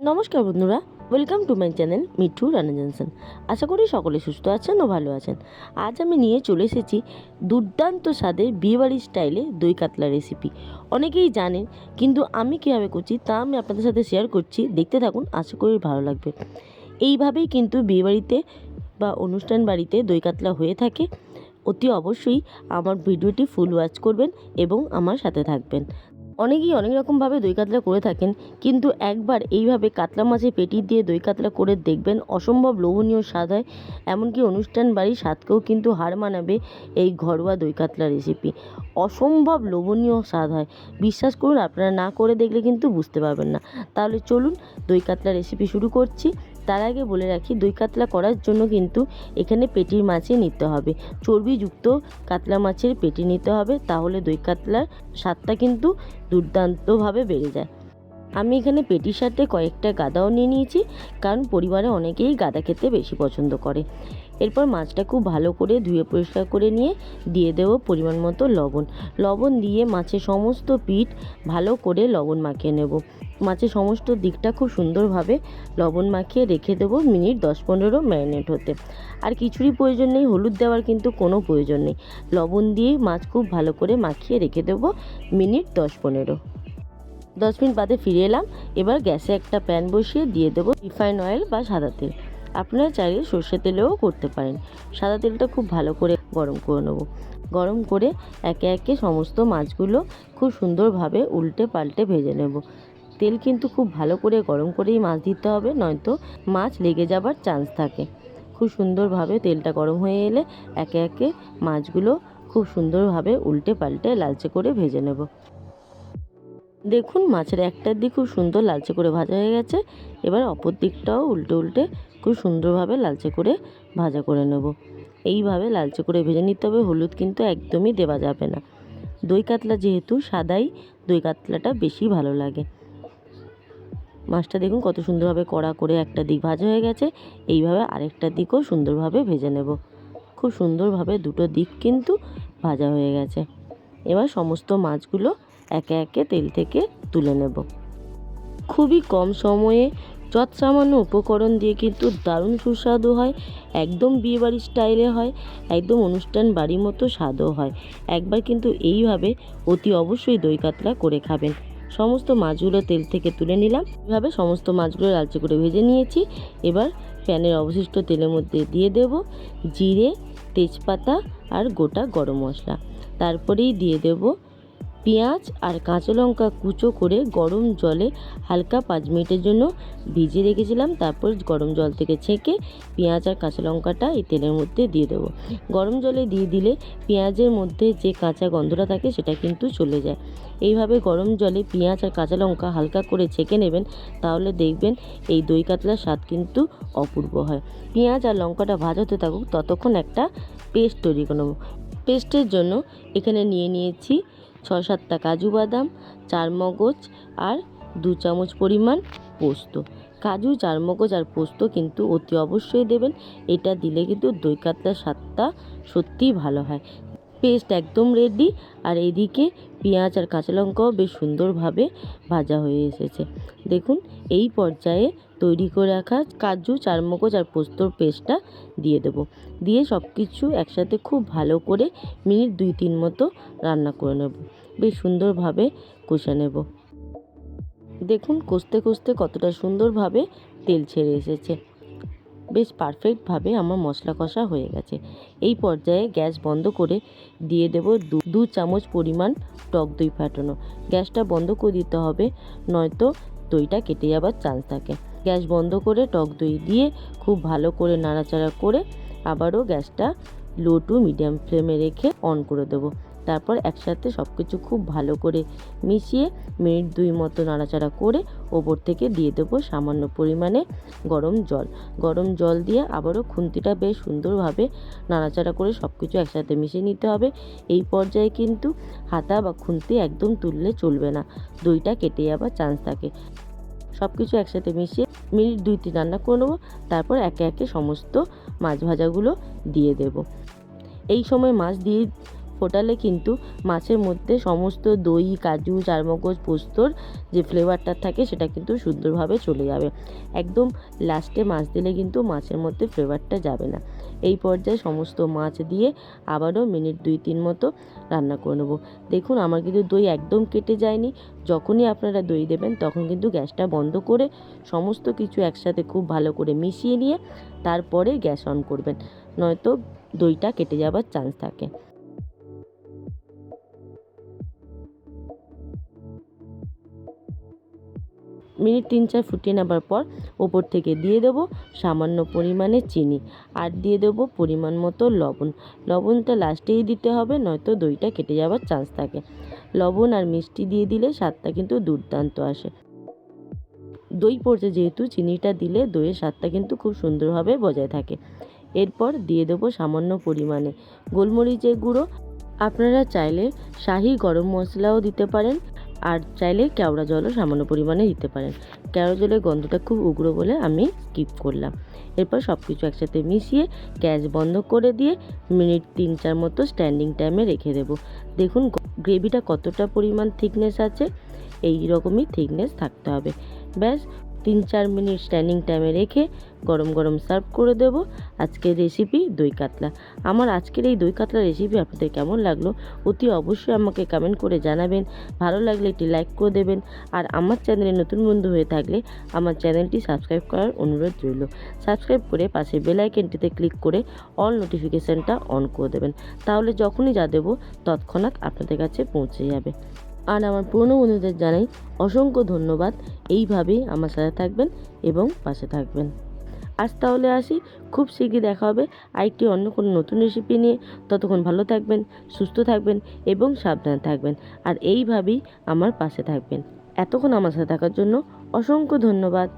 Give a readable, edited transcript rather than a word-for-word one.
নমস্কার বন্ধুরা, welcome to my channel Mithu Rana Johnson. আশা করি সকলে সুস্থ আছেন ও ভালো আছেন। আজ আমি নিয়ে চলে এসেছি দুর্দান্ত স্বাদের বিয়েবাড়ির স্টাইলে দই কাতলা রেসিপি। অনেকেই জানেন, কিন্তু আমি কীভাবে করছি তা আমি আপনাদের সাথে শেয়ার করছি। দেখতে থাকুন, আশা করি ভালো লাগবে। এইভাবেই কিন্তু বিয়েবাড়িতে বা অনুষ্ঠান বাড়িতে দই কাতলা হয়ে থাকে। অতি অবশ্যই আমার ভিডিওটি ফুল ওয়াচ করবেন এবং আমার সাথে থাকবেন। অনেকেই অনেক রকমভাবে দই কাতলা করে থাকেন, কিন্তু একবার এইভাবে কাতলা মাছের পেটি দিয়ে দই কাতলা করে দেখবেন, অসম্ভব লোভনীয় স্বাদ হয়। এমনকি অনুষ্ঠান বাড়ির স্বাদকেও কিন্তু হার মানাবে এই ঘরোয়া দই কাতলা রেসিপি। অসম্ভব লোভনীয় স্বাদ হয়, বিশ্বাস করুন, আপনারা না করে দেখলে কিন্তু বুঝতে পারবেন না। তাহলে চলুন দই কাতলা রেসিপি শুরু করছি। তার আগে বলে রাখি, দই কাতলা করার জন্য কিন্তু এখানে পেটির মাছই নিতে হবে, চর্বিযুক্ত কাতলা মাছের পেটি নিতে হবে। তাহলে দই কাতলার স্বাদটা কিন্তু দুর্দান্তভাবে বেড়ে যায়। আমি এখানে পেটির সাথে কয়েকটা গাদাও নিয়ে নিয়েছি, কারণ পরিবারে অনেকেই গাদা খেতে বেশি পছন্দ করে। এরপর মাছটা খুব ভালো করে ধুয়ে পরিষ্কার করে নিয়ে দিয়ে দেবো পরিমাণ মতো লবণ। লবণ দিয়ে মাছের সমস্ত পিঠ ভালো করে লবণ মাখিয়ে নেব। মাছের সমস্ত দিকটা খুব সুন্দরভাবে লবণ মাখিয়ে রেখে দেবো মিনিট 10-15 ম্যারিনেট হতে। আর কিছুরই প্রয়োজন নেই, হলুদ দেওয়ার কিন্তু কোনো প্রয়োজন নেই। লবণ দিয়ে মাছ খুব ভালো করে মাখিয়ে রেখে দেবো মিনিট 10-15। 10 মিনিট বাদে ফিরে এলাম। এবার গ্যাসে একটা প্যান বসিয়ে দিয়ে দেবো রিফাইন অয়েল বা সাদা তেল। আপনারা চাইলে সর্ষে তেলেও করতে পারেন। সাদা তেলটা খুব ভালো করে গরম করে নেব। গরম করে একে একে সমস্ত মাছগুলো খুব সুন্দরভাবে উল্টে পাল্টে ভেজে নেব। তেল কিন্তু খুব ভালো করে গরম করেই মাছ দিতে হবে, নয়তো মাছ লেগে যাবার চান্স থাকে। খুব সুন্দরভাবে তেলটা গরম হয়ে এলে একে একে মাছগুলো খুব সুন্দরভাবে উল্টে পাল্টে লালচে করে ভেজে নেব। দেখুন, মাছের একটার দিক খুব সুন্দর লালচে করে ভাজা হয়ে গেছে। এবার অপর দিকটাও উল্টে উল্টে খুব সুন্দরভাবে লালচে করে ভাজা করে নেব। এইভাবে লালচে করে ভেজে নিতে হবে। হলুদ কিন্তু একদমই দেওয়া যাবে না। দই কাতলা যেহেতু সাদাই, দই কাতলাটা বেশি ভালো লাগে। মাছটা দেখুন কত সুন্দরভাবে কড়া করে একটা দিক ভাজা হয়ে গেছে। এইভাবে আরেকটা দিকও সুন্দরভাবে ভেজে নেব। খুব সুন্দরভাবে দুটো দিক কিন্তু ভাজা হয়ে গেছে। এবার সমস্ত মাছগুলো একে একে তেল থেকে তুলে নেব। খুবই কম সময়ে যৎসামান্য উপকরণ দিয়ে কিন্তু দারুণ সুস্বাদু হয়। একদম বিয়েবাড়ির স্টাইলে হয়, একদম অনুষ্ঠান বাড়ির মতো স্বাদও হয়। একবার কিন্তু এইভাবে অতি অবশ্যই দই কাতলা করে খাবেন। সমস্ত মাছগুলো তেল থেকে তুলে নিলাম। এভাবে সমস্ত মাছগুলো লালচে করে ভেজে নিয়েছি। এবার প্যানের অবশিষ্ট তেলের মধ্যে দিয়ে দেব জিরে, তেজপাতা আর গোটা গরম মশলা। তারপরেই দিয়ে দেব পেঁয়াজ আর কাঁচা লঙ্কা কুচো করে গরম জলে হালকা 5 মিনিটের জন্য ভিজিয়ে রেখেছিলাম। তারপর গরম জল থেকে ছেঁকে পেঁয়াজ আর কাঁচা লঙ্কাটা এই তেলের মধ্যে দিয়ে দেবো। গরম জলে দিয়ে দিলে পেঁয়াজের মধ্যে যে কাঁচা গন্ধটা থাকে সেটা কিন্তু চলে যায়। এইভাবে গরম জলে পেঁয়াজ আর কাঁচা লঙ্কা হালকা করে ছেঁকে নেবেন, তাহলে দেখবেন এই দই কাতলার স্বাদ কিন্তু অপূর্ব হয়। পেঁয়াজ আর লঙ্কাটা ভাজাতে থাকুক, ততক্ষণ একটা পেস্ট তৈরি করে নেব। পেস্টের জন্য এখানে নিয়ে নিয়েছি 6-7টা কাজু বাদাম, 4 মগজ আর 2 চামচ পরিমাণ পোস্ত। কাজু, 4 মগজ আর পোস্ত কিন্তু অতি অবশ্যই দেবেন। এটা দিলে কিন্তু দই কাতলার স্বাদটা সত্যিই ভালো হয়। পেস্ট একদম রেডি। আর এইদিকে পেঁয়াজ আর কাঁচা লঙ্কাও বেশ সুন্দরভাবে ভাজা হয়ে এসেছে। দেখুন, এই পর্যায়ে তৈরি করে রাখা কাজু, 4 মগজ আর পোস্তর পেস্টটা দিয়ে দেব। দিয়ে সব কিছু একসাথে খুব ভালো করে মিনিট 2-3 মতো রান্না করে নেব। বেশ সুন্দরভাবে কষে নেব। দেখুন, কষতে কষতে কতটা সুন্দরভাবে তেল ছেড়ে এসেছে। বেশ পারফেক্টভাবে আমার মশলা কষা হয়ে গেছে। এই পর্যায়ে গ্যাস বন্ধ করে দিয়ে দেব 2 চামচ পরিমাণ টক দই ফাটানো। গ্যাসটা বন্ধ করে দিতে হবে, নয়তো দইটা কেটে যাবার চান্স থাকে। গ্যাস বন্ধ করে টক দই দিয়ে খুব ভালো করে নাড়াচাড়া করে আবারও গ্যাসটা লো টু মিডিয়াম ফ্লেমে রেখে অন করে দেবো। তারপর একসাথে সব কিছু খুব ভালো করে মিশিয়ে মিনিট 2 মতো নাড়াচাড়া করে ওপর থেকে দিয়ে দেবো সামান্য পরিমাণে গরম জল। গরম জল দিয়ে আবারও খুন্তিটা বেশ সুন্দরভাবে নাড়াচাড়া করে সব কিছু একসাথে মিশিয়ে নিতে হবে। এই পর্যায়ে কিন্তু হাতা বা খুন্তি একদম তুললে চলবে না, দইটা কেটে যাবার চান্স থাকে। সব কিছু একসাথে মিশিয়ে মিনিট 2-3 রান্না করে নেবো। তারপর একে একে সমস্ত মাছ ভাজাগুলো দিয়ে দেব। এই সময় মাছ দিয়ে ফোটালে কিন্তু মাছের মধ্যে সমস্ত দই, কাজু, চারমগজ, পোস্তর যে ফ্লেভারটা থাকে সেটা কিন্তু সুন্দরভাবে চলে যাবে। একদম লাস্টে মাছ দিলে কিন্তু মাছের মধ্যে ফ্লেভারটা যাবে না। এই পর্যায়ে সমস্ত মাছ দিয়ে আবারও মিনিট 2-3 মতো রান্না করে নেবো। দেখুন আমার কিন্তু দই একদম কেটে যায়নি। যখনই আপনারা দই দেবেন তখন কিন্তু গ্যাসটা বন্ধ করে সমস্ত কিছু একসাথে খুব ভালো করে মিশিয়ে নিয়ে তারপরে গ্যাস অন করবেন, নয়তো দইটা কেটে যাবার চান্স থাকে। মিনিট 3-4 ফুটিয়ে নেবার পর ওপর থেকে দিয়ে দেবো সামান্য পরিমাণে চিনি, আর দিয়ে দেবো পরিমাণ মতো লবণ। লবণটা লাস্টেই দিতে হবে, নয়তো দইটা কেটে যাওয়ার চান্স থাকে। লবণ আর মিষ্টি দিয়ে দিলে স্বাদটা কিন্তু দুর্দান্ত আসে। দই পড়ছে যেহেতু চিনিটা দিলে দইয়ের স্বাদটা কিন্তু খুব সুন্দরভাবে বজায় থাকে। এরপর দিয়ে দেবো সামান্য পরিমাণে গোলমরিচের গুঁড়ো। আপনারা চাইলে শাহি গরম মশলাও দিতে পারেন, আর চাইলে কেওড়া জলও সামান্য পরিমাণে দিতে পারেন। কেওড়া জলের গন্ধটা খুব উগ্র বলে আমি স্কিপ করলাম। এরপর সব কিছু একসাথে মিশিয়ে গ্যাস বন্ধ করে দিয়ে মিনিট 3-4 মতো স্ট্যান্ডিং টাইমে রেখে দেবো। দেখুন গ্রেভিটা কতটা পরিমাণ থিকনেস আছে, এই রকমই থিকনেস থাকতে হবে। ব্যাস 3-4 মিনিট স্ট্যান্ডিং টাইমে রেখে গরম গরম সার্ভ করে দেবো আজকের রেসিপি দই কাতলা। আমার আজকের এই দই কাতলা রেসিপি আপনাদের কেমন লাগলো অতি অবশ্যই আমাকে কমেন্ট করে জানাবেন। ভালো লাগলে একটি লাইক করে দেবেন, আর আমার চ্যানেলে নতুন বন্ধু হয়ে থাকলে আমার চ্যানেলটি সাবস্ক্রাইব করার অনুরোধ রইল। সাবস্ক্রাইব করে পাশে বেল আইকনটিতে ক্লিক করে অল নোটিফিকেশানটা অন করে দেবেন, তাহলে যখনই যা দেবো তৎক্ষণাৎ আপনাদের কাছে পৌঁছে যাবে। আর আমার পুরনো বন্ধুদের জানাই অসংখ্য ধন্যবাদ। এইভাবেই আমার সাথে থাকবেন এবং পাশে থাকবেন। আজ তাহলে আসি, খুব শীঘ্রই দেখা হবে আরেকটি অন্য কোনো নতুন রেসিপি নিয়ে। ততক্ষণ ভালো থাকবেন, সুস্থ থাকবেন এবং সাবধানে থাকবেন, আর এইভাবেই আমার পাশে থাকবেন। এতক্ষণ আমার সাথে থাকার জন্য অসংখ্য ধন্যবাদ।